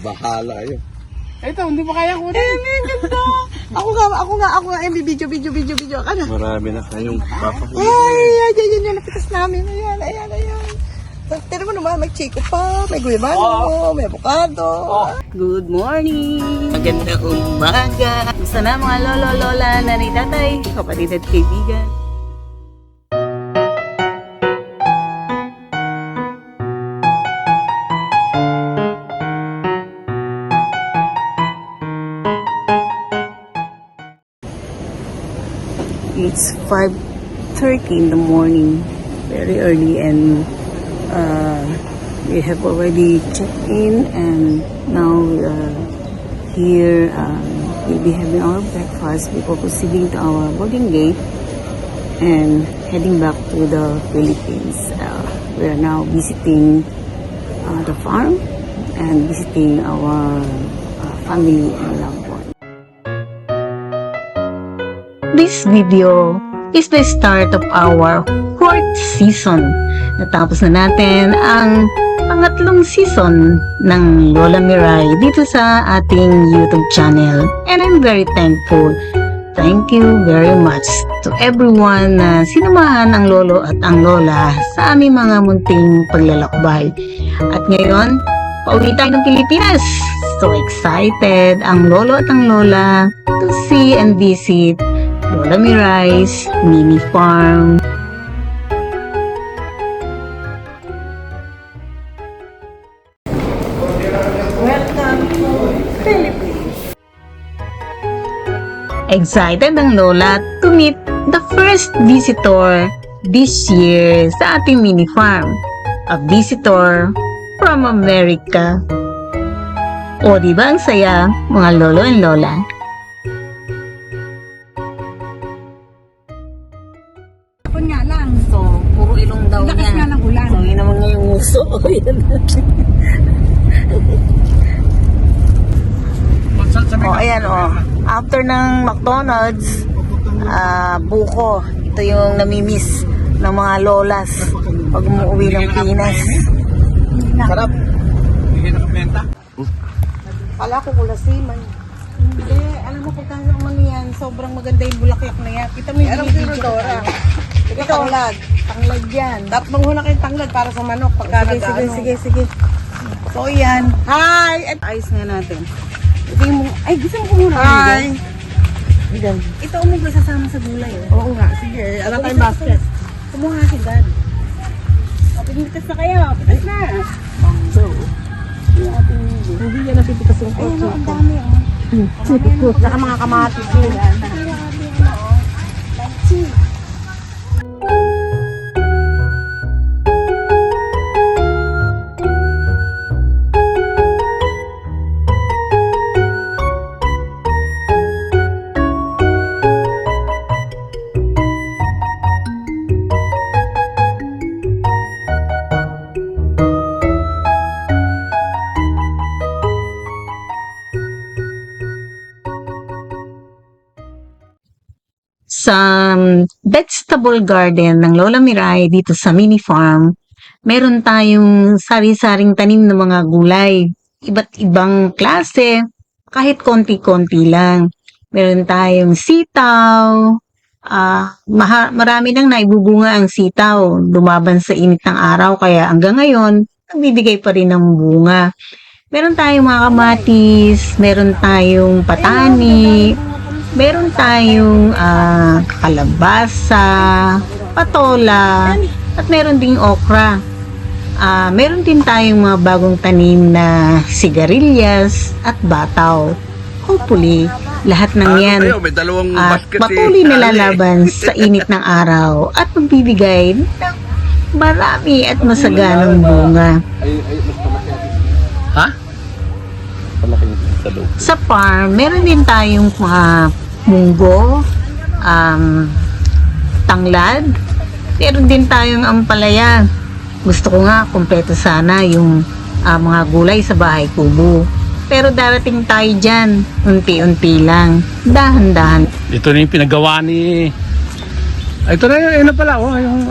Bahala kayo. Ito, hindi pa kaya kunin. Ang ganda. Ako nga, video. Ka na. Marami na kayong papakuli. Yan, napitas namin. Ayan. Pero mo naman, may chico pa, may guyabano, may avocado. Good morning! Magandang umaga! Gusto na mga lolo, lola, nanay, tatay, kapatid at kaibigan. It's 5:30 in the morning, very early, and we have already checked in, and now we are here. We'll be having our breakfast before proceeding to our boarding gate and heading back to the Philippines. We are now visiting the farm and visiting our family and loved ones. This video is the start of our 4th season. Natapos na natin ang pangatlong season ng Lola Miray dito sa ating YouTube channel. And I'm very thankful. Thank you very much to everyone na sinamahan ang lolo at ang lola sa aming mga munting paglalakbay. At ngayon, pauwi tayo ng Pilipinas. So excited ang lolo at ang lola to see and visit Lola Miray's mini farm. Welcome to Philippines. Excited ang lola to meet the first visitor this year sa ating mini farm. A visitor from America. O diba ang saya, mga lolo and lola? Nga lang. So, puro ilong daw Lakas niya. nga ng ulan. So, yun naman niya yung uso. Ayan After ng McDonald's, buko. Ito yung namimiss ng mga lolas pag umuwi ng Pinas. Sarap. Hindi nakapenta. Pala ko kulasiman. Hindi, alam mo pagka ano yan, sobrang maganda yung bulaklak na yan. Kita mo yung video Dora. Ito, tanglad yan. Dapat manghuna kayong tanglad para sa manok. Sige. So yan. Hi! Ayos nga natin. Ay, gusto mo kumuna. Hi! Ito may sasama sa gulay. Oo nga, sige. Ano tayong basket? Kumuha si Dad. Pinipitas na kayo. Pitas na. Hindi yan napipitas yung kotse. Ang dami Saka mga kamatis yun. Sa vegetable garden ng Lola Miray dito sa mini farm, meron tayong sari-saring tanim ng mga gulay. Iba't ibang klase, kahit konti-konti lang. Meron tayong sitaw, marami nang naibubunga ang sitaw. Lumaban sa init ng araw, kaya hanggang ngayon, nagbibigay pa rin ng bunga. Meron tayong mga kamatis, meron tayong patani, meron tayong kalabasa, patola, at meron ding okra. Meron din tayong mga bagong tanim na sigarilyas at bataw. Hopefully, lahat ng yan May dalawang at basket patuloy na lalaban sa init ng araw at magbibigay ng marami at masaganang bunga. Ha? Palaking sa loob. Sa farm, meron din tayong mga munggo, tanglad, meron din tayong ampalaya. Gusto ko nga, kompleto sana yung mga gulay sa bahay kubo. Pero darating tayo dyan, unti-unti lang, dahan-dahan. Ito na yung pinagawa ni... Ito na yun na pala, yung...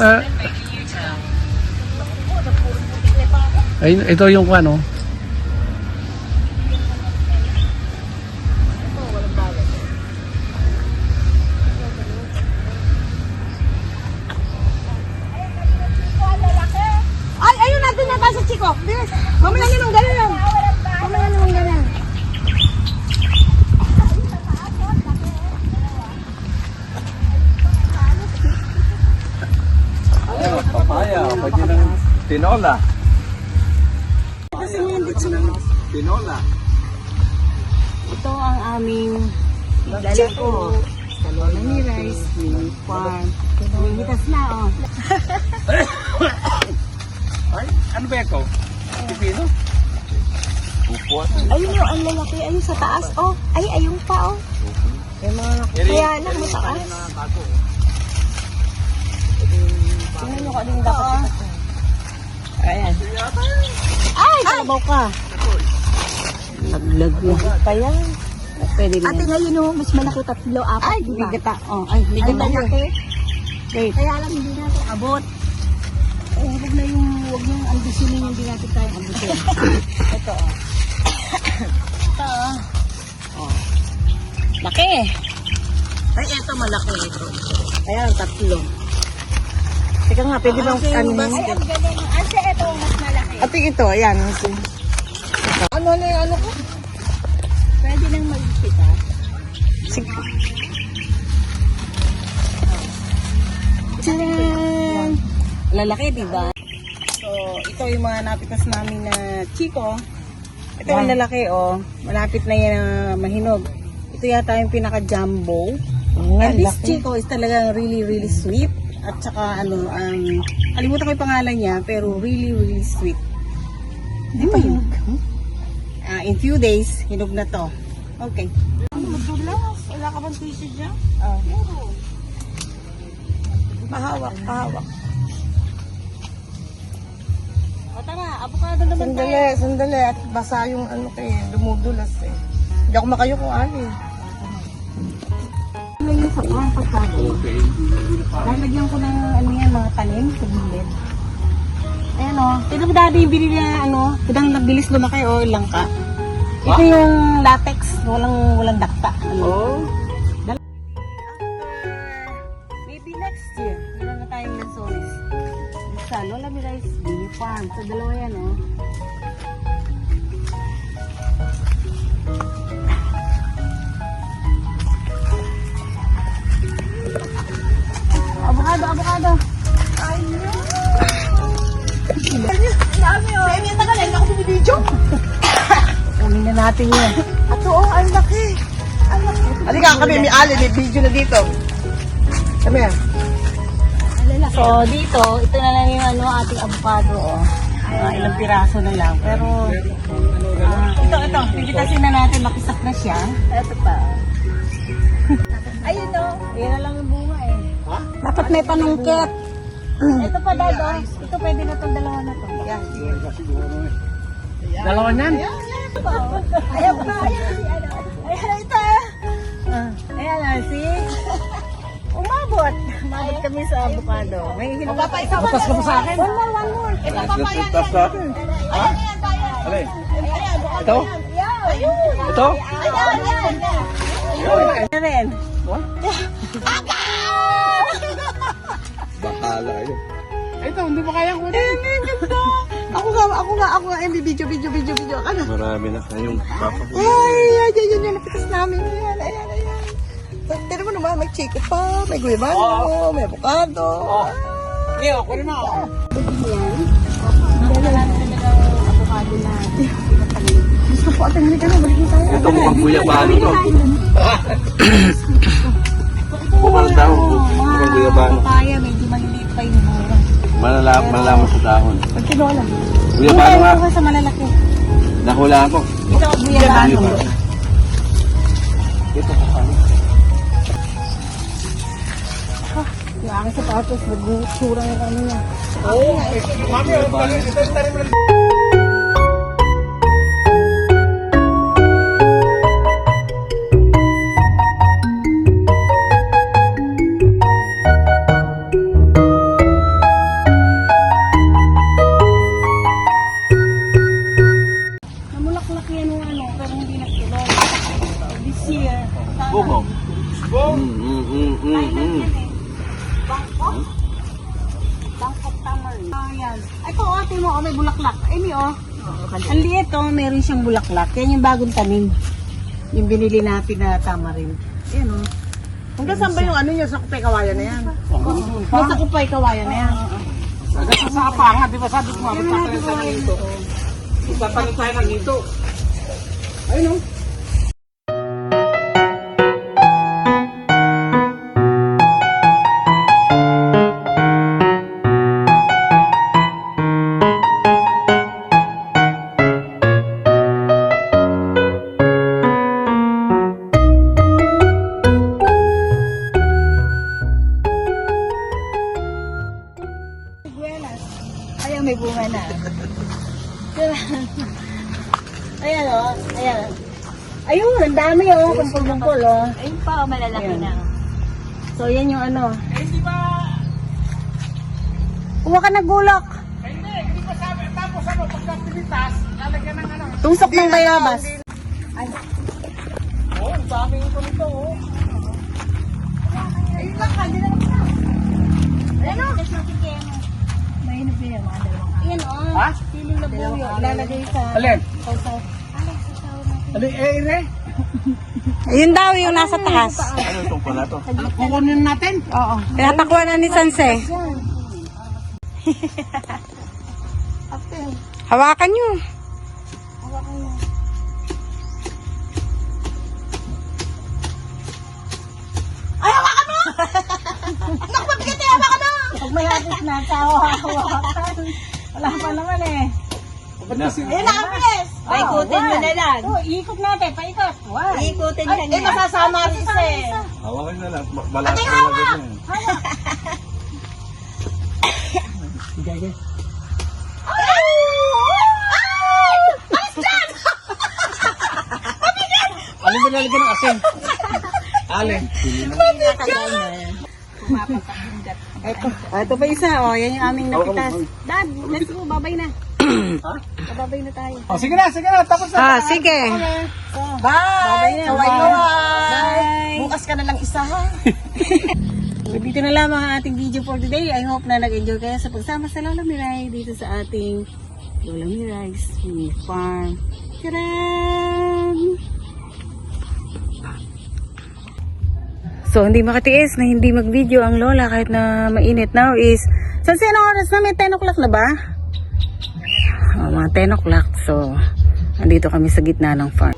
ito yung ano. Tinola. Ito ang aming Chico. Sa Lola ni Rice, mini farm. Lumitas na, oh. Ay, ano ba ito? Pipino? Upot. Ayun yung ang lalaki. Ayun sa taas, oh. Ay, ayun pa, oh. Kaya lang, mataas. Tingnan nyo kung dapat ito. Ayan. Ay, kalabaw ka. Naglag na. Kaya, pwede na. Ate ngayon no, mas malaki 3, 4, Ay, diba? ligata. Oh, ay, ligata Ay, yun. malaki. Wait. Kaya lang hindi natin abot. Oh, huwag na yung, huwag yung ambisyonin yung hindi natin tayong ambition. Ito, oh. Ito, oh. Oh. Laki. Ay, ito malaki ito. Ayan, 3. Teka nga, pwede bang Ay, ano ang galing. Ate, ito mas malaki. Ate, ito, ayan. Ano na yung ano ko? Pwede nang mag-isip ha. Sige. Tcharan! Lalaki, diba? So, ito yung mga napitas namin na Chico. Ito yung lalaki, oh. Malapit na yan na mahinog. Ito yata yung pinaka-jumbo. And this Chico is talagang really, really sweet. At saka, ano, kalimutan ko yung pangalan niya, pero really, really sweet. Hindi pa hinog. In few days, hinog na to. Okay. Madulas. Wala ka bang tissue dyan? Pahawak, pahawak. O tara, avocado naman tayo. Sandali. At basa yung ano kay dumudulas eh. Hindi ako makayo kung ano eh. Ngayon sa pang pagkain. Lalagyan ko ng ano yan, mga tanim sa gilid. Ayan o. Ito ba dati yung binili na ano, kudang nabilis lumaki o langka. Ito yung latex, walang dakta. Ano? Maybe next year, meron na tayong lansones. Sa Lola Mirai's Mini Farm. Sa dalawa yan, oh. Avocado. Ayun! Dami, oh. Sa'yo, tagal, hindi ako bumibidyo. Kunin na natin yan. Ato, oh, ang laki. Ang laki. Halika kami, may alin, may video na dito. Kami yan. So, dito, ito na lang yung ano, ating avocado, oh. Ilang piraso na lang. Pero, ito, pipitasin na natin, makisak na siya. Ito pa. Ayun o. Ayan na lang yung bunga, eh. Dapat may panungkit. Ito pa, Dado. Ito, pwede na itong dalawa na to. Yan. Dalawa niyan? Ayaw pa. Ayan ito. Ayan na, see? Umabot kami sa avocado. May hinog. Butas ka pa sa akin. One more. Ito pa pa yan. Alay. Ito? Ito? Ano rin? Bakala kayo. Ito, hindi pa kaya kunin. Ako nga, video. Ano? Marami na kayong papakunin. Yan, napitas namin. Ayan. Pero mo naman, may chico pa, may guimano, may avocado. Leo, kunin mo ako. Gusto ko, ate, halika na, balik tayo. Ito mukhang guyabano to. Mukhang daw, mukhang guyabano. Papaya, medyo maliliit pa yung bunga. Malalaman sa dahon. Pag tinola. Guyabano nga. Ito sa malalaki. Nahulaan ko. Ito, guyabano. Ito pa kami. Yung aking sapatos, nag-sura yung ano niya. Mami, ito tarim lang. Namulaklak yan yung ano, pero hindi nagtuloy. This year, sana. Bungo. Bangkok tamarind. Ayan. Ito, ate mo, may bulaklak. Amy, oh. Ang liit, oh. Meron siyang bulaklak. Yan yung bagong tanim. Yung binili natin na tamarind. Ayan, oh. Hanggang saan ba yung ano niya? Sa kupay kawayan na yan? Sa kupay kawayan na yan. Sa apanga, di ba sabi ko nga, magtatanim tayo ng ito. Magtatanim tayo ng ito. Ayun o. Ayan, may bunga na. Ayan o, ayan. Ayun, ang dami o, kumpul-kumpul o. Ayun pa, malalaki na. So, yan yung ano. Eh, di ba? Kuha ka na gulok. Hindi ko sabi. Tapos ano, pagka pinitas, lalagyan ng ano. Tusok ng bayabas. Oh, ang daming ito nito oh. Ayun lang, hindi na lang. Ayan o. Mainit na yan, mga dalawang. Ayan o. Ha? Siling na buyo. Ilalagay sa... Alin? Sausaw. Alin, eh. Ayun daw, yung nasa taas. Ano itong pala to? Kukunin natin? Oo. Pinatakuan na ni Sanse. Hawakan nyo. Ay, hawakan mo! Naku, mabigat eh, hawakan mo! Pag malapit na, hawakan. Wala pa naman eh. Ayun na, Pres! Paikutin mo na lang. Ikot natin, paikot. Ikutin ka niya. Eh, masasama rin isa eh. Hawakan na lang. Balat na lang ganyan. Alin ba lalagyan ng asin? Alin? Ito pa isa, oh. Yan yung aming napitas. Dad, let's go, babay na. Babay na tayo. Oh, sige na. Tapos na. Sige. Bye! na. Bye. Bukas ka na lang isa ha. So, dito na lamang ang ating video for today. I hope na nag-enjoy kayo sa pagsama sa Lola Miray dito sa ating Lola Miray's Mini Farm. Tadaan! So, hindi makatiis na hindi mag-video ang Lola kahit na mainit. Now is, saan anong oras na? May 10 o'clock na ba? Mga 10 o'clock. So, andito kami sa gitna ng farm.